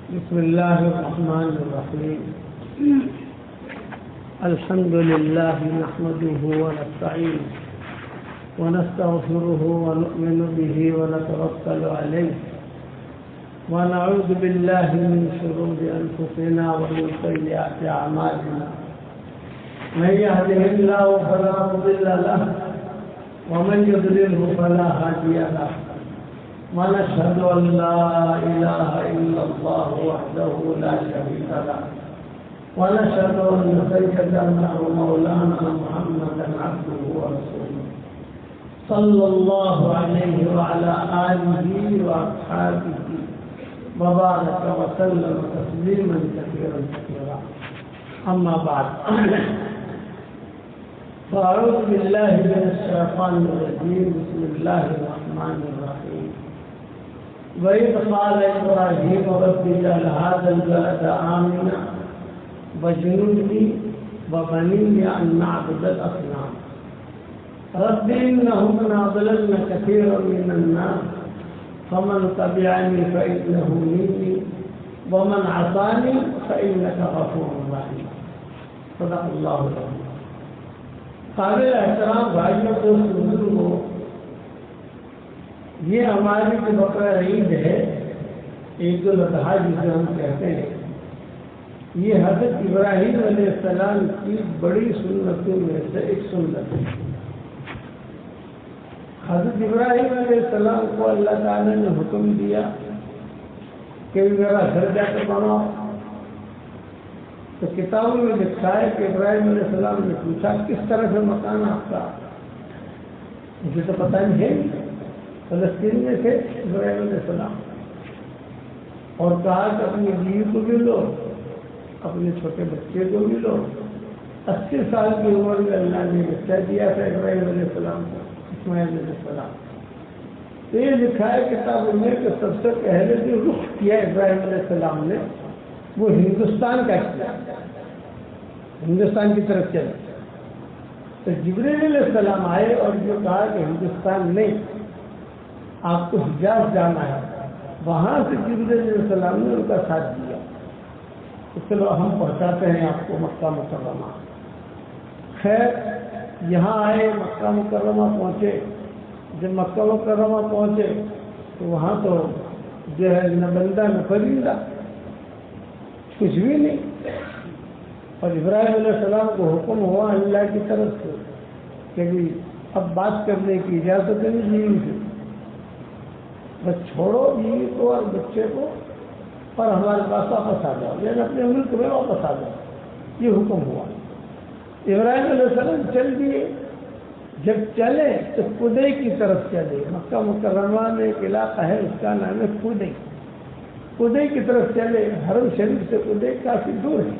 بسم الله الرحمن الرحيم. الحمد لله نحمده ونستعينه ونستغفره ونؤمن به ونتوكل عليه ونعوذ بالله من شرور أنفسنا ومن سيئات أعمالنا. من يهده الله فلا مضل له ومن يضلله فلا هادي له. ونشهد أن لا إله إلا الله وحده لا شريك له ونشهد أن سيدنا ومولانا محمدا عبده ورسوله صلى الله عليه وعلى آله وأصحابه وبارك وسلم تسليما كثيرا كثيرا. أما بعد، فأعوذ بالله من الشيطان الرجيم. بسم الله الرحمن الرحيم. وإذ قال إبراهيم رب اجعل هذا البلد آمنا واجنبني وبني أن نعبد الأصنام. رب إنهن أضللن كثيرا من الناس فمن تبعني فإنه مني ومن عصاني فإنك غفور رحيم. صدق الله العظيم. قابل احترام بھائیوں کو بزرگوں، یہ ہماری جو بقرہ عید ہے، عید الاضحیٰ جسے ہم کہتے ہیں، یہ حضرت ابراہیم علیہ السلام کی بڑی سنتوں میں سے ایک سنت ہے. حضرت ابراہیم علیہ السلام کو اللہ تعالیٰ نے حکم دیا کہ میرا گھر جا کر بناؤ. تو کتابوں میں لکھا ہے کہ ابراہیم علیہ السلام نے پوچھا کس طرح سے مکان آپ کا؟ مجھے تو پتہ نہیں ہے. فلسطین میں تھے ابراہیم علیہ السلام، اور کہا کہ اپنی بیوی کو بھی لو، اپنے چھوٹے بچے کو بھی لو. 80 سال کی عمر میں اللہ نے بچہ دیا تھا ابراہیم علیہ السلام کو، اسماعیل علیہ السلام. تو یہ لکھا ہے کتابوں میں کہ سب سے پہلے جو رخ کیا ابراہیم علیہ السلام نے وہ ہندوستان کا کیا، ہندوستان کی طرف چلا. تو جبریل علیہ السلام آئے اور جو کہا کہ ہندوستان نہیں، آپ کو حجاز جانا ہے. وہاں سے جبریل علیہ السلام نے ان کا ساتھ دیا. تو چلو ہم پہنچاتے ہیں آپ کو مکہ مکرمہ. خیر یہاں آئے، مکہ مکرمہ پہنچے. جب مکہ مکرمہ پہنچے تو وہاں تو جو ہے نہ بندہ نہ پرندہ، کچھ بھی نہیں. اور ابراہیم علیہ السلام کو حکم ہوا اللہ کی طرف سے کہ بھی اب بات کرنے کی اجازت نہیں بیوی سے، بس چھوڑو بیوی کو اور بچے کو اور ہمارے پاس واپس آ جاؤ، یعنی اپنے ملک میں واپس آ جاؤ. یہ حکم ہوا. ابراہیم علیہ السلام چل دیے. جب چلے تو خدے کی طرف چلے. مکہ مکرمہ میں ایک علاقہ ہے، اس کا نام ہے خدے. خدے کی طرف چلے. حرم شریف سے خدے کافی دور ہے.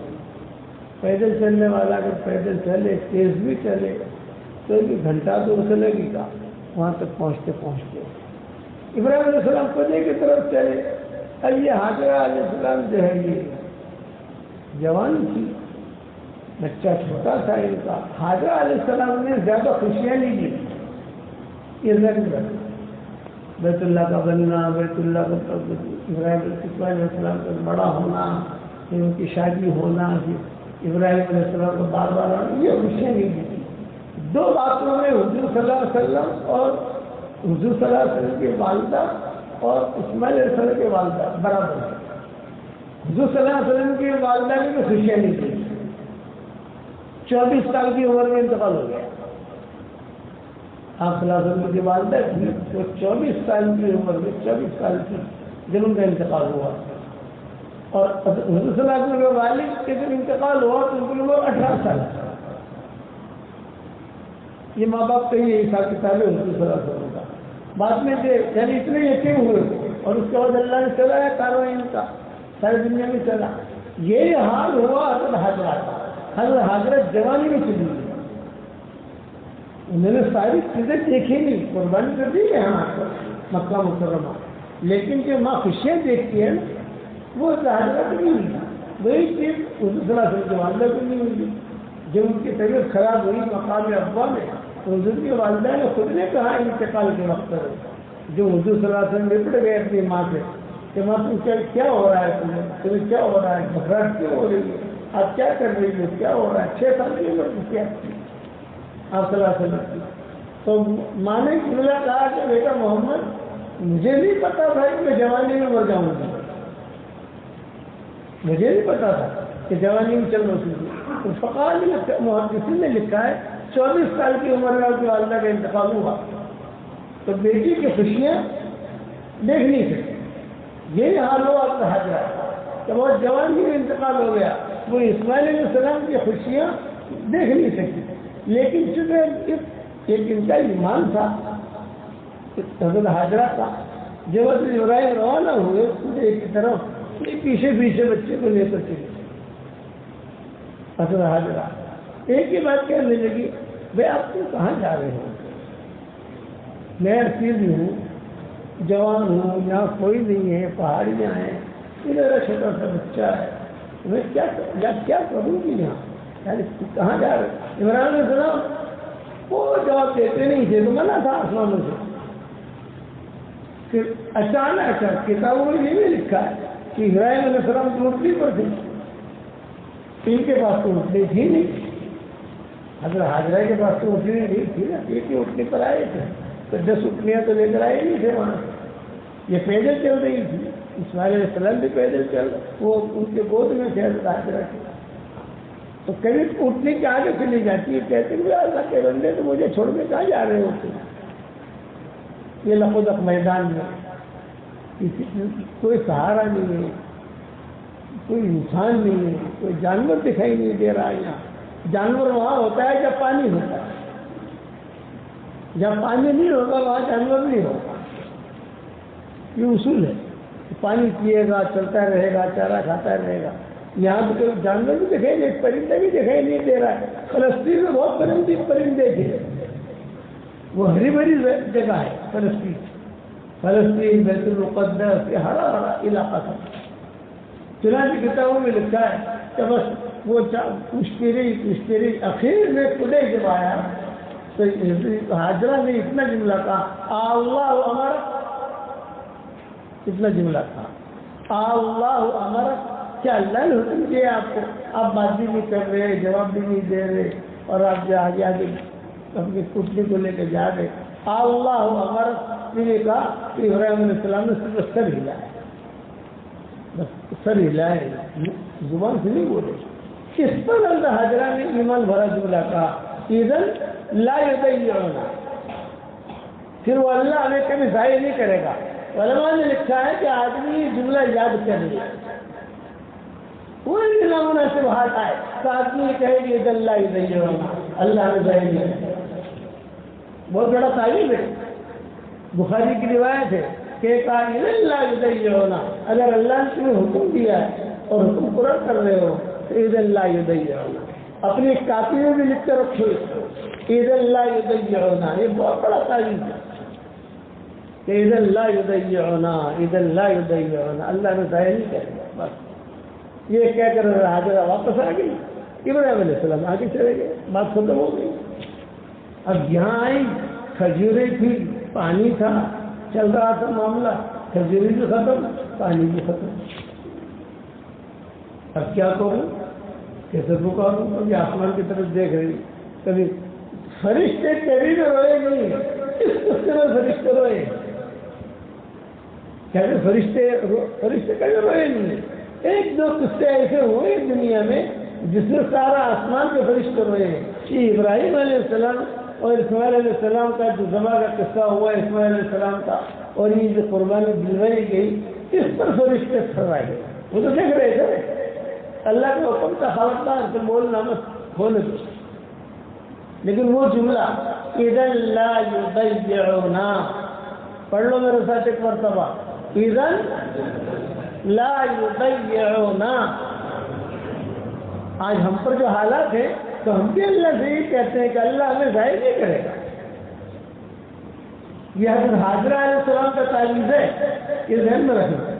پیدل چلنے والا اگر پیدل چلے، تیز بھی چلے تو ایک گھنٹہ تو اسے لگے گا وہاں تک پہنچتے پہنچتے. ابراہیم علیہ السلام خدے کی طرف چلے. اب یہ حاجرہ علیہ السلام جو ہے یہ جوان تھی، بچہ چھوٹا تھا ان کا. حاجرہ علیہ السلام نے زیادہ خوشیاں نہیں دی. یہ ضرور بیت اللہ کا بننا، بیت اللہ کا ابراہیم علیہ السلام کا بڑا ہونا، پھر ان کی شادی ہونا، ابراہیم علیہ السلام کو بار بار آنا، یہ خوشیاں نہیں دی. 2 باتوں میں حضور صلی اللہ علیہ وسلم اور حضور صلی اللہ علیہ وسلم کی والدہ اور اسماعیل علیہ السلام کی والدہ برابر ہے. حضور صلی اللہ علیہ وسلم کی والدہ نے بھی خوشیاں نہیں دی. 24 سال کی عمر میں انتقال ہو گیا. آپ صلی اللہ علیہ وسلم کی والدہ تھی، وہ 24 سال کی عمر میں، 24 سال کی جب ان کا انتقال ہوا. اور حضور صلی اللہ علیہ وسلم کے والد کے جب انتقال ہوا تو ان کی عمر 18 سال. یہ ماں باپ کا یہ حساب کتاب ہے حضور صلی اللہ علیہ وسلم کا. بعد میں تھے یعنی اتنے یقین ہوئے، اور اس کے بعد اللہ نے چلایا کاروبار ان کا ساری دنیا میں چلا. یہ حال ہوا حضرت حاجرہ کا. حضرت حاجرہ جوانی میں چلی گئی. انہوں نے ساری چیزیں دیکھی نہیں، قربانی کر دی ہے ہمارے کو مکہ مکرمہ، لیکن جو ماں خوشیاں دیکھتی ہے وہ حاجرہ کو نہیں ملی. وہی چیز حضور صلی اللہ علیہ وسلم کی والدہ کو نہیں ملی. جب ان کی طبیعت خراب ہوئی مقام ابا میں، حضور کی والدہ نے خود نے کہا انتقال کے وقت جو حضور صلی اللہ علیہ وسلم لپٹ گئے اپنی ماں سے کہ ماں تم کیا ہو رہا ہے، تمہیں کیا ہو رہا ہے، گھبراہٹ کیوں ہو رہی ہے، آپ کیا کر رہی ہو، کیا ہو رہا ہے؟ 6 سال کی عمر کیا آپ صلی اللہ علیہ وسلم کی. تو ماں نے کہا کہ بیٹا محمد مجھے نہیں پتا تھا کہ میں جوانی میں مر جاؤں گا، مجھے نہیں پتا تھا کہ جوانی میں چل رہی تھی. تو فقال محدثین نے لکھا ہے 24 سال کی عمر میں آپ کی والدہ کا انتقال ہوا، تو بیٹی کی خوشیاں دیکھ نہیں سکتی. یہی حال ہوا آپ کا حاضرہ کہ بہت جوانی میں انتقال ہو گیا، وہ اسماعیل علیہ السلام کی خوشیاں دیکھ نہیں سکتی. لیکن چونکہ ایک ان کا ایمان تھا، حضرت حاجرہ تھا، جب حضرت ابراہیم روانہ ہوئے ایک کی طرف پیچھے پیچھے بچے کو لے کر چلے. حضرت حاجرہ ایک ہی بات کہنے لگی، بھائی آپ کو کہاں جا رہے ہو؟ میں اکیلی ہوں، جوان ہوں، یہاں کوئی نہیں ہے، پہاڑیاں ہیں، میرا چھوٹا سا بچہ ہے، میں کیا کروں گی یہاں؟ یعنی کہاں جا رہے؟ عمران علیہ السلام وہ جواب دیتے نہیں تھے، تو منع تھا آسمانوں سے. پھر اچانک کتابوں میں یہ بھی لکھا ہے کہ ابراہیم علیہ السلام کی اٹھنی پر تھی، ان کے پاس تو اٹھنی تھی نہیں، حضرت حاجرہ کے پاس تو اٹھنی نہیں تھی نا، ایک ہی اٹھنی پر آئے تھے، تو 10 اٹھنیاں تو لے کر آئے نہیں تھے وہاں سے. یہ پیدل چل رہی تھی، اسماعیل علیہ السلام بھی پیدل چل، وہ ان کے گود میں تھے حضرت حاجرہ کے. تو کبھی اٹھنے کے آگے چلی جاتی ہے، کہتے ہیں اللہ کے بندے تو مجھے چھوڑ کے کہاں جا رہے ہوتے؟ یہ لقدق میدان میں کوئی سہارا نہیں ہے، کوئی انسان نہیں ہے، کوئی جانور دکھائی نہیں دے رہا. یہاں جانور وہاں ہوتا ہے جب پانی ہوتا ہے، جب پانی نہیں ہوگا وہاں جانور نہیں ہوگا. یہ اصول ہے، پانی پیے گا، چلتا رہے گا، چارہ کھاتا رہے گا. یہاں تو کوئی جانور بھی دکھائی نہیں، پرندہ بھی دکھائی نہیں دے رہا ہے. فلسطین میں بہت پرندے تھے، وہ ہری بھری جگہ ہے فلسطین بیت المقدس، یہ ہرا ہرا علاقہ تھا. چنانچہ کتابوں میں لکھا ہے کہ بس وہ پوچھتی رہی، اخیر میں خدے جب آیا تو حاجرہ نے اتنا جملہ کہا، اللہ ہمارا، اتنا جملہ کہا، اللہ ہمارا، کیا اللہ نے حکم دیا آپ کو؟ آپ بات بھی نہیں کر رہے، جواب بھی نہیں دے رہے، اور آپ جو آگے اپنی پتلی کو لے کے جا رہے. اللہ ہمارا نے کہا کہ ابراہیم علیہ السلام نے صرف سر ہلایا، بس سر ہلائے، زبان سے نہیں بولے. اس پر حضرت حاجرہ نے ایمان بھرا جملہ کہا، اذن لا یضیعنا، پھر وہ اللہ ہمیں کبھی ضائع نہیں کرے گا. علماء نے لکھا ہے کہ آدمی یہ جملہ یاد کر لے، کوئی بھی نامناسب حال آئے تو آدمی یہ کہے کہ اذن لا یضیعنا، اللہ ہمیں ضائع نہیں کرے گا. بہت بڑا تعلیم ہے. بخاری کی روایت ہے کہ اذن لا یضیعنا، اگر اللہ نے تمہیں حکم دیا ہے اور حکم پورا کر رہے ہو تو اذن لا یضیعنا، اپنی کاپی میں بھی لکھ کر رکھو، اذن لا یضیعنا. یہ بہت بڑا تعلیم ہے کہ اذن لا یضیعنا، اذن لا یضیعنا، اللہ نے ضائع نہیں کرے گا. بس یہ کہہ کر حاجرہ واپس آ گئی، ابراہیم علیہ السلام آگے چلے گئے، بات ختم ہو گئی. اب یہاں آئی، کھجوریں تھی، پانی تھا، چل رہا تھا معاملہ، کھجوریں بھی ختم، پانی بھی ختم. اب کیا کروں، کیسے پکاروں؟ کبھی آسمان کی طرف دیکھ رہی، کبھی فرشتے کبھی بھی روئے نہیں، اس قصے میں فرشتے روئے، کہتے فرشتے کبھی روئے نہیں. 1-2 قصے ایسے ہوئے دنیا میں جس میں سارا آسمان کے فرشتے روئے ہیں. یہ ابراہیم علیہ السلام اور اسماعیل علیہ السلام کا جو ذبح کا قصہ ہوا اسماعیل علیہ السلام کا، اور یہ جو قربانی دلوائی گئی، اس پر فرشتے تھرائے گئے. وہ تو دیکھ رہے تھے، اللہ کے حکم کا خبردار تو بولنا مت، کھولے دو. لیکن وہ جملہ اذن لا یضیعنا، پڑھ لو میرے ساتھ ایک مرتبہ، اذن لا یضیعنا. آج ہم پر جو حالات ہیں تو ہم بھی اللہ سے یہ کہتے ہیں کہ اللہ ہمیں ضائع نہیں کرے گا. یہ حضرت حاجرہ علیہ السلام کا تعویذ ہے، یہ ذہن میں رکھنا،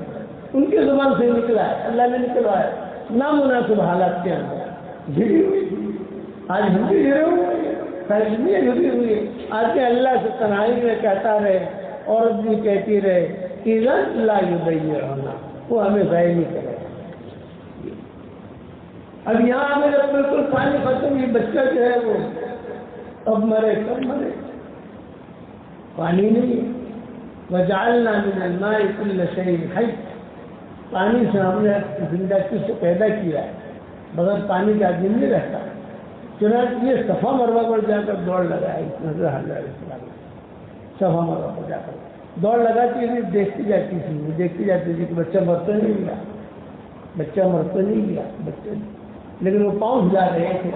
ان کی زبان سے نکلا ہے، اللہ نے نکلوایا. نامناسب حالات کے اندر گھری ہوئی، آج ہم بھی گھرے ہوئے ہیں، ساری دنیا گھری ہوئی ہے. آج کے اللہ سے تنہائی میں کہتا رہے، عورت بھی کہتی رہے اذن لا یضیعنا، وہ ہمیں ضائع نہیں کرے گا۔ اب یہاں ہمیں جب بالکل پانی ختم، یہ بچہ جو ہے وہ اب مرے کب مرے، پانی نہیں ہے۔ وجعلنا من الماء كل شيء حي، پانی سے ہم نے زندہ چیز کو پیدا کیا ہے، بغیر پانی کا آدمی نہیں رہتا۔ چنانچہ یہ صفا مروہ پر جا کر دوڑ لگائی حضرت حاجرہ علیہ السلام، صفا مروہ پر جا کر دوڑ لگاتی تھی، دیکھتی جاتی تھی، وہ دیکھتی جاتی تھی کہ بچہ مرتا نہیں گیا، بچہ مرتا نہیں گیا بچہ، لیکن وہ پاؤں ہلا رہے تھے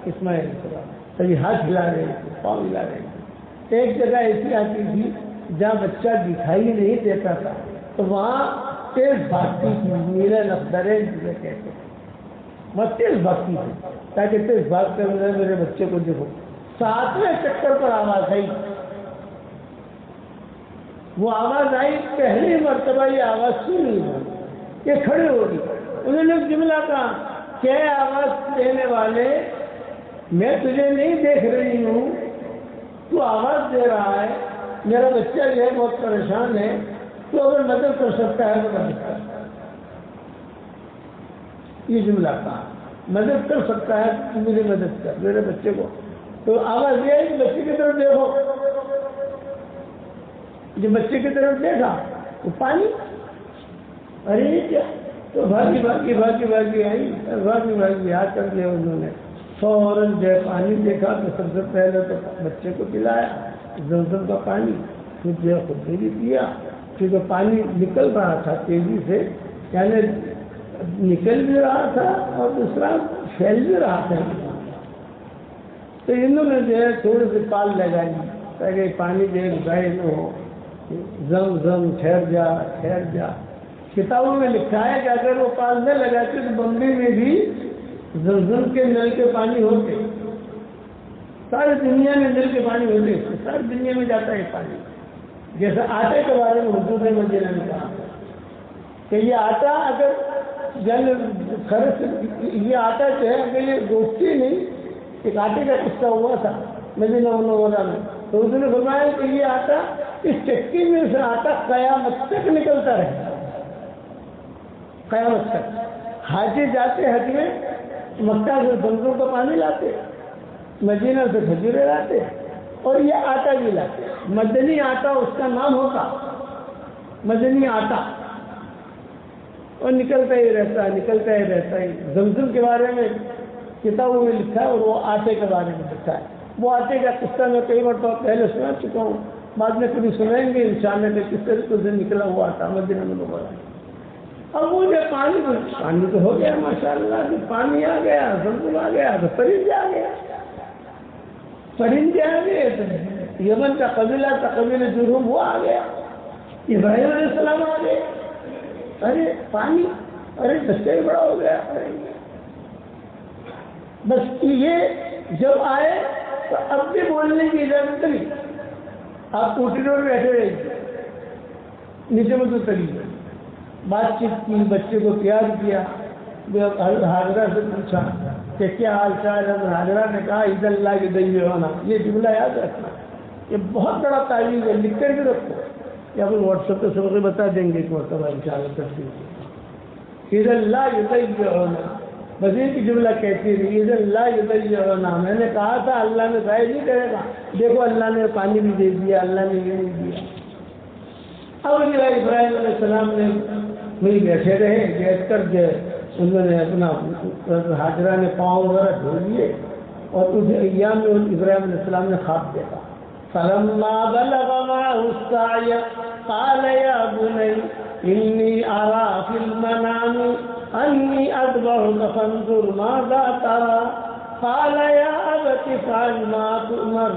اسماعیل علیہ السلام، کبھی ہاتھ ہلا رہے تھے، پاؤں ہلا رہے تھے۔ ایک جگہ ایسی آتی تھی جہاں بچہ دکھائی نہیں دیتا تھا تو وہاں تیز بھاگتی تھی، میرے نقدریں جسے کہتے ہیں، وہاں تیز بھاگتی تھی تاکہ تیز بھاگ کر میرے بچے کو دیکھو۔ 7ویں چکر پر آواز آئی، وہ آواز آئی، پہلی مرتبہ یہ آواز سنی، یہ کھڑے ہو گئی، انہوں نے جملہ کہا کہ آواز دینے والے، میں تجھے نہیں دیکھ رہی ہوں، تو آواز دے رہا ہے، میرا بچہ جو ہے بہت پریشان ہے، تو اگر مدد کر سکتا ہے تو مدد کر، یہ جملہ کہا، مدد کر سکتا ہے تو میری مدد کر میرے بچے کو۔ تو آواز یہ ہے کہ بچے کی طرف دیکھو، جو بچے کی طرف دیکھا وہ پانی، ارے یہ کیا، تو بھاگی بھاگی بھاگی بھاگی آئی، بھاگی بھاگی آ کر کے انہوں نے فوراً جو پانی دیکھا تو سب سے پہلے تو بچے کو پلایا زمزم کا پانی، پھر جو خود بھی پیا، کیونکہ پانی نکل رہا تھا تیزی سے، یعنی نکل بھی رہا تھا اور دوسرا پھیل بھی رہا تھا، تو انہوں نے جو ہے تھوڑی سی پال لگائی تاکہ پانی جو ہے ضائع نہ ہو، زم زم ٹھہر جا ٹھہر جا۔ کتابوں میں لکھا ہے کہ اگر وہ پال نہ لگاتے تو بمبئی میں بھی زمزم کے نل کے پانی ہوتے، ساری دنیا میں نل کے پانی ہوتے، ساری دنیا میں جاتا ہے پانی۔ جیسے آٹے کے بارے میں حضور نے مدینہ میں کہا کہ یہ آٹا اگر یہ آٹا جو ہے اگر یہ گوشتی نہیں، ایک آٹے کا قصہ ہوا تھا مدینہ منورہ میں، تو اس نے فرمایا کہ یہ آٹا، اس چکی میں سے آٹا قیامت تک نکلتا رہے، قیامت تک۔ حاجی جاتے حج میں مکہ سے زمزم کا پانی لاتے، مدینہ سے کھجورے لاتے، اور یہ آٹا بھی لاتے، مدنی آٹا اس کا نام ہوتا، مدنی آٹا، اور نکلتا ہی رہتا ہے، نکلتا ہی رہتا ہے۔ زمزم کے بارے میں کتابوں میں لکھا ہے اور وہ آٹے کے بارے میں لکھا ہے۔ وہ آٹے کا قصہ میں کئی مرتبہ پہلے سنا چکا ہوں، بعد میں کبھی سنائیں گے انشاءاللہ کہ کس طریقے سے نکلا ہوا آٹا مدینہ منورہ۔ اب وہ جو پانی تو ہو گیا ماشاءاللہ، پانی آ گیا، زمزم آ گیا، تو پرندے آ گیا، پرندے آ گئے، تو یمن کا قبیلہ تھا، قبیلہ جرہم، وہ آ گیا، ابراہیم علیہ السلام آ گئے، ارے پانی، ارے بچہ ہی بڑا ہو گیا، ارے بس یہ جب آئے تو اب بھی بولنے کی اجازت نہیں، آپ اونٹی پر بیٹھے رہے، نیچے میں تو تلی بات چیت کی، بچے کو پیار کیا، حاجرہ سے پوچھا کہ کیا حال چال ہے، حاجرہ نے کہا عید اللہ کی دئی ہونا، یہ جملہ یاد رکھنا، یہ بہت بڑا تعلیم ہے، لکھ کر بھی رکھو، یا پھر واٹس ایپ پہ سب بتا دیں گے ایک مرتبہ انشاءاللہ تفصیل۔ عید اللہ کی ہونا، بس ایک جملہ کہتی رہی، عید اللہ کی ہونا، میں نے کہا تھا اللہ نے ضائع نہیں کرے گا، دیکھو اللہ نے پانی بھی دے دیا، اللہ نے یہ نہیں دیا۔ اب ابراہیم علیہ السلام نے وہی بیٹھے رہے، بیٹھ کر کے انہوں نے اپنا حاجرہ نے پاؤں وغیرہ دھو لیے، اور اس ایام میں ابراہیم علیہ السلام نے خواب دیکھا، فلما بلغ معه السعي قال يا بني إني أرى في المنام أني أذبحك فانظر ماذا ترى قال يا أبت افعل ما تؤمر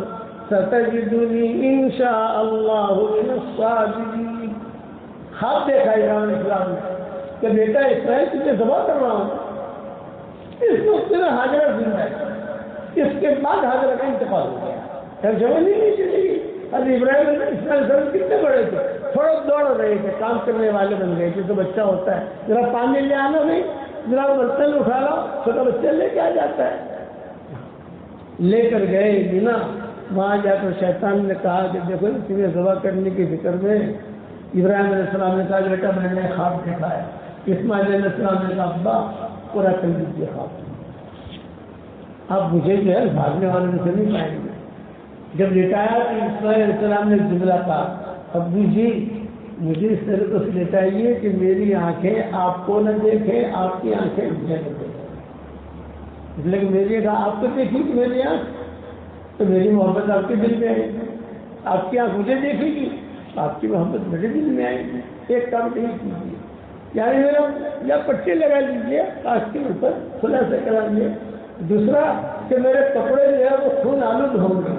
ستجدني إن شاء الله من الصابرين۔ خواب دیکھا ابراہیم علیہ السلام نے کہ بیٹا اسرائیل تجھے ذبح کر رہا ہوں، اس وقت میں حاجرہ زندہ ہے، اس کے بعد حاجرہ کا انتقال ہو گیا، جمع نہیں چلے گی۔ ابھی ابراہیم علیہ السلام کتنے بڑے تھے، تھوڑا دوڑ رہے تھے، کام کرنے والے بن گئے، جیسے بچہ ہوتا ہے، ذرا پانی لے آنا نہیں، ذرا برتن اٹھا لاؤ، چھوٹا بچہ لے کے آ جاتا ہے، لے کر گئے بنا۔ وہاں جا کر شیطان نے کہا کہ دیکھو تمہیں ذبح کرنے کی فکر میں ابراہیم علیہ السلام نے کہا بیٹا میں نے خواب دیکھا ہے. اسماعیل علیہ السلام نے کہا ابا پورا کر دیجیے خواب. اب مجھے جو ہے بھاگنے والے میں سے نہیں پائیں گے. جب لٹایا تو اسماعیل علیہ السلام نے جملہ کہا ابو جی مجھے اس طرح تو لٹائیے کہ میری آنکھیں آپ کو نہ دیکھیں, آپ کی آنکھیں مجھے نہ دیکھیں. اس لیے کہ میری کہا آپ کو دیکھی کہ میری آنکھ تو میری محبت آپ کے دل میں آئے گی, آپ کی آنکھ مجھے دیکھے گی آپ کی محبت میرے دل میں آئے گی. ایک کام نہیں کیجیے, یعنی میرا یا پٹی لگا لیجیے آنکھ کے اوپر کھلا سے کرا لیجیے. دوسرا کہ میرے کپڑے جو ہے وہ خون آلود ہوں گے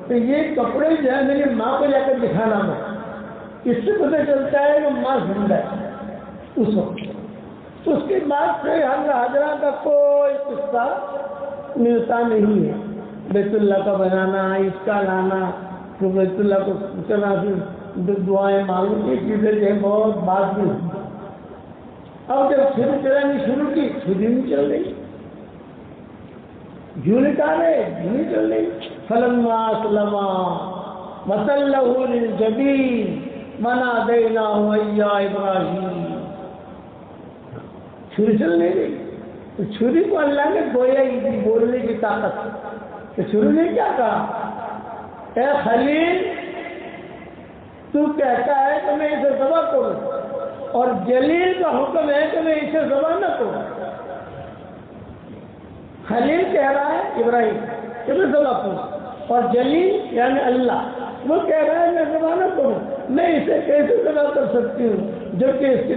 تو یہ کپڑے جو ہے میری ماں کو جا کر دکھانا میں, اس سے پتہ چلتا ہے کہ ماں زندہ ہے اس وقت. اس کے بعد سے حضرہ کا کوئی قصہ ملتا نہیں ہے. بیت اللہ کا بنانا, اس کا لانا, تو بیت اللہ کو کرنا, دعائیں مانگنے کی چیزیں جو ہے بہت بات بھی ہوئی. اب جب چھری چلانی شروع کی چھری نہیں چل رہی, جھول نکالے نہیں چل رہی. فلما اسلما وتلہ للجبین ونادیناہ یا ابراہیم. چھری چل نہیں رہی تو چھری کو اللہ نے گویا ہی تھی بولنے کی طاقت. تو چھری نے کیا کہا اے خلیل تو کہتا ہے کہ میں اسے ذبح کروں اور جلیل کا حکم ہے کہ میں اسے ذبح نہ کروں. خلیل کہہ رہا ہے ابراہیم کہ میں ذبح کروں اور جلیل یعنی اللہ وہ کہہ رہا ہے میں ذبح نہ کروں. میں اسے کیسے ذبح کر سکتی ہوں جبکہ اس کی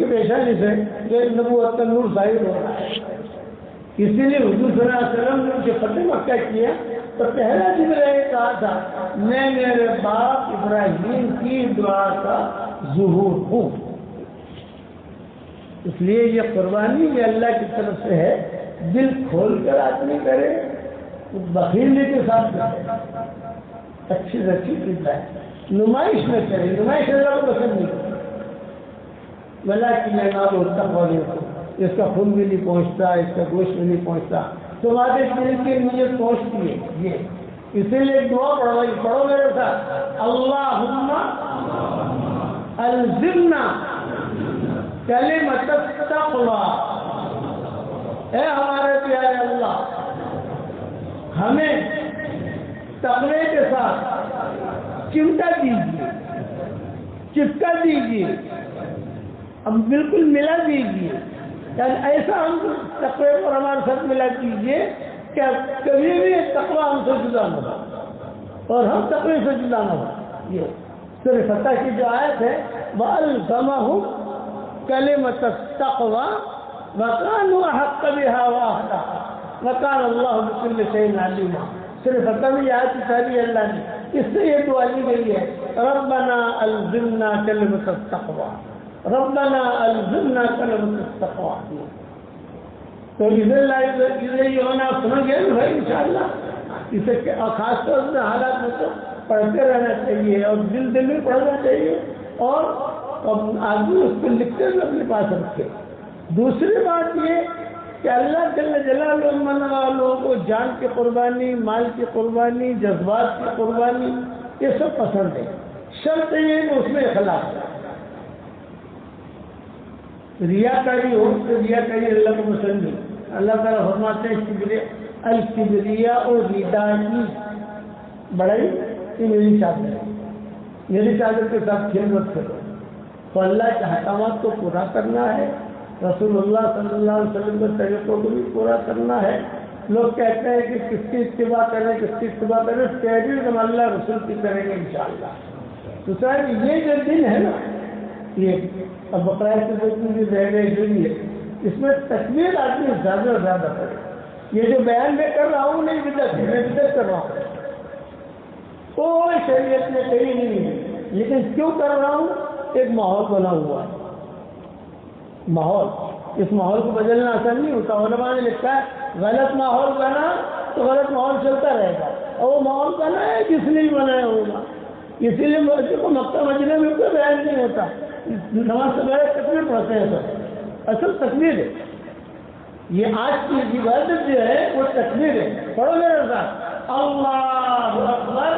پیشانی سے جو نبوت کا نور ظاہر ہو رہا ہے. اسی لیے حضور صلی اللہ علیہ وسلم نے اسے فتح مکہ کیا تو پہلا دن یہ کہا تھا میں میرے باپ ابراہیم کی دعا کا ظہور ہوں. اس لیے یہ قربانی یہ اللہ کی طرف سے ہے. دل کھول کر آدمی کرے, بخیلی کے ساتھ کرے, اچھی سے اچھی چیز ہے. نمائش نہ کرے, نمائش اللہ کو پسند نہیں کرے. بلا کہ میں نہ بولتا پڑے اس کا خون بھی نہیں پہنچتا, اس کا گوشت بھی نہیں پہنچتا, تمہارے دل کی نیت پہنچتی ہے. یہ اسی لیے دعا پڑھو میرے ساتھ اللہم الزمنا کلمۃ التقوی. اے ہمارے پیارے اللہ ہمیں تقوی کے ساتھ چمٹا دیجیے, چپکا دیجیے, ہم بالکل ملا دیجیے. یعنی ایسا ہم تقوی پر ہمارے ساتھ ملا دیجیے کہ کبھی بھی تقوی ہم سے جدا نہ ہو اور ہم تقوی سے جدا نہ ہو. یہ سورہ فتح کی جو آیت ہے وَأَلْزَمَهُمْ كَلِمَةَ التَّقْوَى وَكَانُوا أَحَقَّ بِهَا وَأَهْلَهَا وَكَانَ اللَّهُ بِكُلِّ شَيْءٍ عَلِيمًا. سورہ فتح میں یہ آیت اتاری اللہ نے, اس سے یہ دعا لی گئی ہے ربنا الزمنا كلمة التقوى, ربنا الزمنا كلمة التقوى. تو ادھر یہ ہونا سمجھ گئے نا بھائی انشاءاللہ. اسے خاص طور سے حالات میں تو پڑھتے رہنا چاہیے اور دل میں پڑھنا چاہیے اور آدمی اس کو لکھتے ہوئے اپنے پاس رکھے. دوسری بات یہ کہ اللہ جل جلالہ من والوں کو جان کی قربانی, مال کی قربانی, جذبات کی قربانی یہ سب پسند ہے. شرط یہ کہ اس میں اخلاص ہے. ریاکاری ہو تو ریاکاری اللہ کو پسند نہیں. اللہ تعالیٰ فرماتے ہیں الکبریا اور ردائی بڑائی یہ میری چادر ہے, میری چادر کے ساتھ کھیل مت کرو. تو اللہ کے احکامات کو پورا کرنا ہے, رسول اللہ صلی اللہ علیہ وسلم کے طریقوں کو بھی پورا کرنا ہے. لوگ کہتے ہیں کہ کس کی اتباع کریں, کس کی اتباع کریں, کہہ ہم اللہ رسول کی کریں گے انشاءاللہ. تو صاحب یہ جو دن ہے نا, یہ اب بقرعید کے دن بھی رہ گئے جو ہے, اس میں تکبیر آدمی زیادہ سے زیادہ کرے. یہ جو بیان میں کر رہا ہوں نہیں بدعت ہے, میں بدعت کر رہا ہوں, کوئی شریعت میں کہیں نہیں ہے, لیکن کیوں کر رہا ہوں, ایک ماحول بنا ہوا ہے. ماحول, اس ماحول کو بدلنا آسان نہیں ہوتا. علماء نے لکھا ہے غلط ماحول بنا تو غلط ماحول چلتا رہے گا, اور وہ ماحول بنا ہے جس نے بھی بنایا ہوگا. اسی لیے مکہ مدینہ میں کوئی بیان نہیں ہوتا, نماز سے پہلے تکبیر پڑھتے ہیں سب, اصل تکبیر ہے. یہ آج کی عبادت جو ہے وہ تکبیر ہے. پڑھو میرے ساتھ اللہ اکبر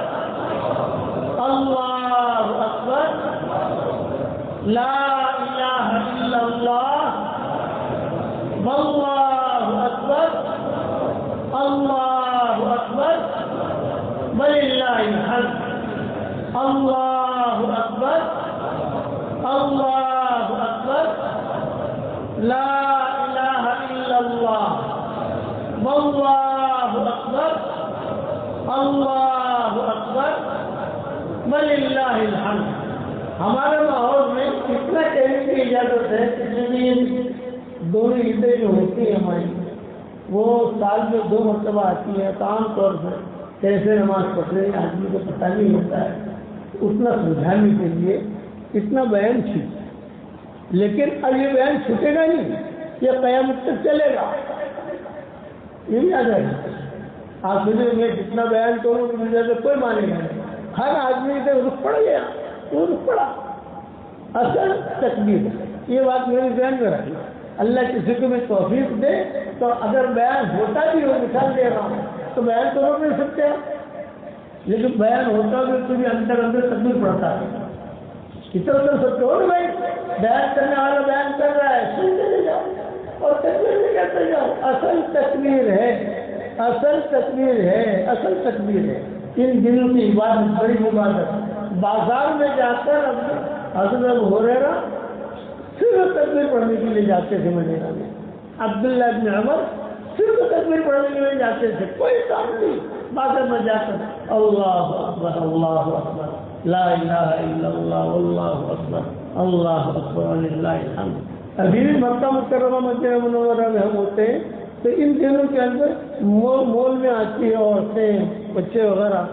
اللہ اکبر، لا الہ الا اللہ، واللہ اکبر، اللہ اکبر، وللہ الحمد، اللہ اکبر، اللہ اکبر، لا الہ الا اللہ، واللہ اکبر، اللہ اکبر، وللہ الحمد۔ ہمارے ماحول میں اتنا کہنے کی اجازت ہے کہ دونوں عیدیں جو ہوتی ہیں ہماری وہ سال میں 2 مرتبہ آتی ہے، تو عام طور پر کیسے نماز پڑھنے آدمی کو پتہ نہیں ہوتا ہے، اتنا سمجھانے کے لیے اتنا بیان تھی، لیکن اب یہ بیان چھوٹے گا نہیں، یہ قیامت تک چلے گا، یہ بھی یاد رہے۔ آپ میں جتنا بیان کروں تو مجھے سے کوئی مانے گا نہیں، ہر آدمی سے رخ پڑ گیا، وہ رخ پڑا، اصل تکبیر۔ یہ بات میری ذہن میں رکھی، اللہ کسی کو بھی توفیق دے تو اگر بیان ہوتا بھی ہو، مثال دے رہا ہوں تو بیان تو روک نہیں سکتے آپ، لیکن بیان ہوتا بھی تو بھی اندر تکبیر پڑتا ہے، اتنا تو سکتے ہو نا بھائی، بیان کرنے والا بیان کر رہا ہے، سنتے جاؤ اور تکبیر بھی کرتے جاؤ، اصل تکبیر ہے، اصل تکبیر ہے، اصل تکبیر ہے۔ ان دنوں کی عبادت بڑی عبادت، بازار میں جا کر حضرت ابو ہریرہ صرف تکبیر پڑھنے کے لیے جاتے تھے مدینہ میں، عبداللہ بن عمر صرف تکبیر پڑھنے کے لیے جاتے تھے، کوئی کام نہیں، بازار میں جا کر اللہ اکبر، اللہ اکبر، لا الہ الا اللہ، واللہ اکبر، اللہ اکبر، وللہ الحمد۔ ابھی بھی مکہ مکرمہ مدینہ منورہ میں ہم ہوتے ہیں تو ان دنوں کے اندر مول میں آتی ہے عورتیں، بچے وغیرہ،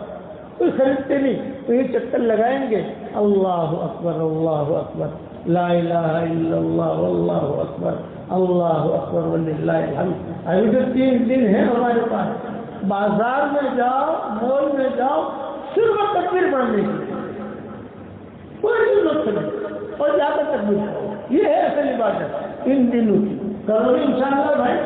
کوئی خریدتے نہیں تو یہ چکر لگائیں گے، اللہ اکبر، اللہ اکبر، لا الہ الا اللہ، واللہ اکبر، اللہ اکبر، وللہ الحمد۔ ابھی تو 3 دن ہیں ہمارے پاس، بازار میں جاؤ، مول میں جاؤ، صرف تکبیر پڑھنے کی، کوئی ضرورت نہیں، اور جا کر تکبیر پڑھو، یہ ہے اصل عبادت ان دنوں کی۔ کرو انشاءاللہ بھائی،